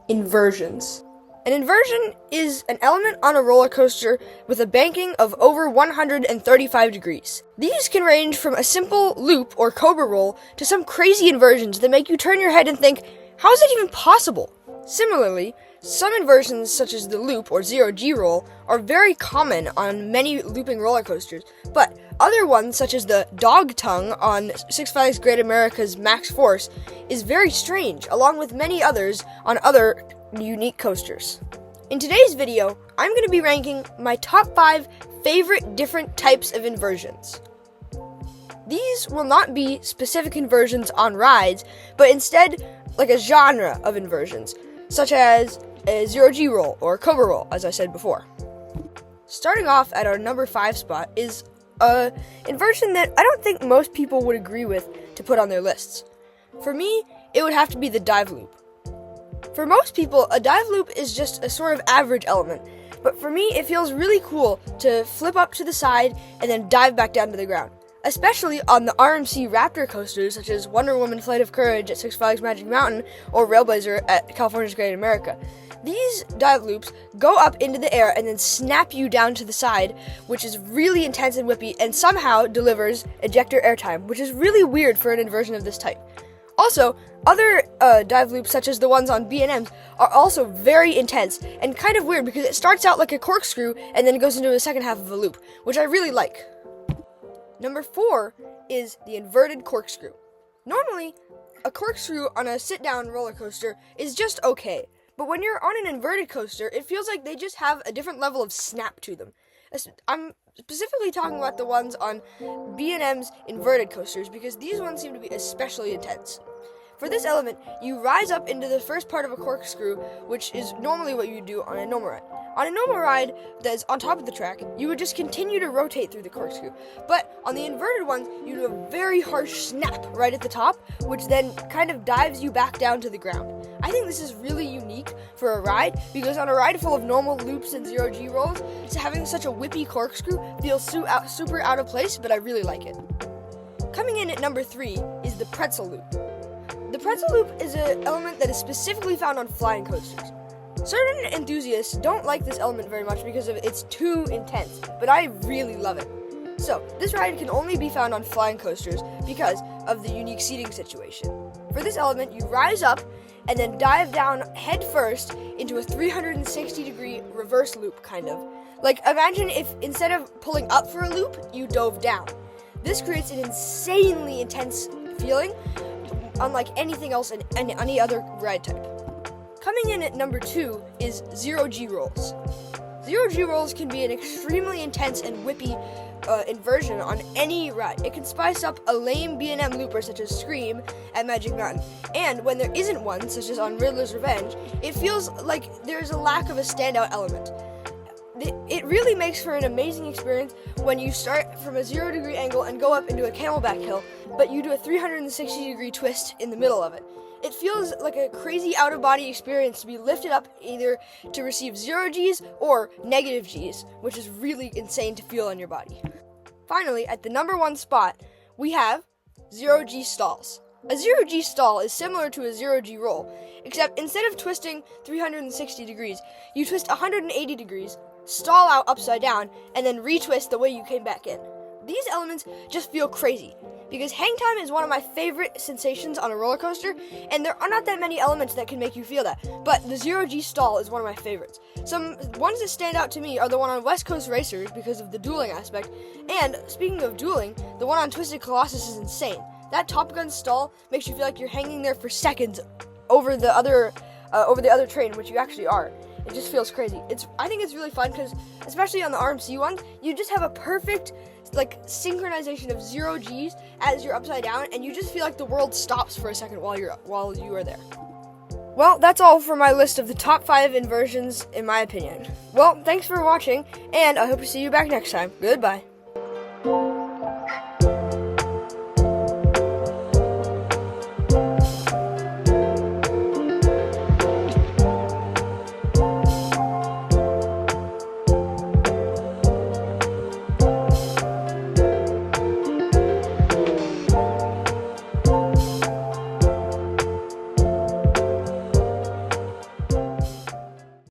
Inversions. An inversion is an element on a roller coaster with a banking of over 135 degrees. These can range from a simple loop or cobra roll to some crazy inversions that make you turn your head and think, how is it even possible? Similarly, some inversions such as the loop or zero-G roll are very common on many looping roller coasters, but other ones such as the dog tongue on Six Flags Great America's Max Force is very strange, along with many others on other unique coasters. In today's video, I'm going to be ranking my top 5 favorite different types of inversions. These will not be specific inversions on rides, but instead like a genre of inversions, such as a zero-G roll or cobra roll, as I said before. Starting off at our number 5 spot is an inversion that I don't think most people would agree with to put on their lists. For me, it would have to be the dive loop. For most people, a dive loop is just a sort of average element, but for me, it feels really cool to flip up to the side and then dive back down to the ground, especially on the RMC Raptor coasters such as Wonder Woman Flight of Courage at Six Flags Magic Mountain or Railblazer at California's Great America. These dive loops go up into the air and then snap you down to the side, which is really intense and whippy and somehow delivers ejector airtime, which is really weird for an inversion of this type. Also, other dive loops, such as the ones on B&Ms, are also very intense and kind of weird because it starts out like a corkscrew and then goes into the second half of a loop, which I really like. Number 4 is the inverted corkscrew. Normally, a corkscrew on a sit-down roller coaster is just okay, but when you're on an inverted coaster, it feels like they just have a different level of snap to them. I'm specifically talking about the ones on B&M's inverted coasters because these ones seem to be especially intense. For this element, you rise up into the first part of a corkscrew, which is normally what you do on a normal ride. On a normal ride that is on top of the track, you would just continue to rotate through the corkscrew. But on the inverted ones, you do a very harsh snap right at the top, which then kind of dives you back down to the ground. I think this is really unique for a ride because on a ride full of normal loops and zero-G rolls, having such a whippy corkscrew feels super out of place, but I really like it. Coming in at number 3 is the pretzel loop. The pretzel loop is an element that is specifically found on flying coasters. Certain enthusiasts don't like this element very much because it's too intense, but I really love it. So, this ride can only be found on flying coasters because of the unique seating situation. For this element, you rise up and then dive down head first into a 360-degree reverse loop, kind of. Like, imagine if instead of pulling up for a loop, you dove down. This creates an insanely intense feeling, unlike anything else in any other ride type. Coming in at number 2 is zero-G rolls. Zero-G rolls can be an extremely intense and whippy inversion on any ride. It can spice up a lame B&M looper such as Scream at Magic Mountain, and when there isn't one, such as on Riddler's Revenge, it feels like there's a lack of a standout element. It really makes for an amazing experience when you start from a 0-degree angle and go up into a camelback hill, but you do a 360-degree twist in the middle of it. It feels like a crazy out-of-body experience to be lifted up either to receive 0-Gs or negative Gs, which is really insane to feel on your body. Finally, at the number 1 spot, we have 0-G stalls. A 0-G stall is similar to a 0-G roll, except instead of twisting 360 degrees, you twist 180 degrees, stall out upside down, and then retwist the way you came back in. These elements just feel crazy, because hang time is one of my favorite sensations on a roller coaster, and there are not that many elements that can make you feel that, but the zero-G stall is one of my favorites. Some ones that stand out to me are the one on West Coast Racers because of the dueling aspect, and speaking of dueling, the one on Twisted Colossus is insane. That Top Gun stall makes you feel like you're hanging there for seconds over the other train, which you actually are. It just feels crazy. I think it's really fun because, especially on the RMC ones, you just have a perfect synchronization of 0-Gs as you're upside down, and you just feel like the world stops for a second while you are there. Well, that's all for my list of the top 5 inversions, in my opinion. Well, thanks for watching, and I hope to see you back next time. Goodbye.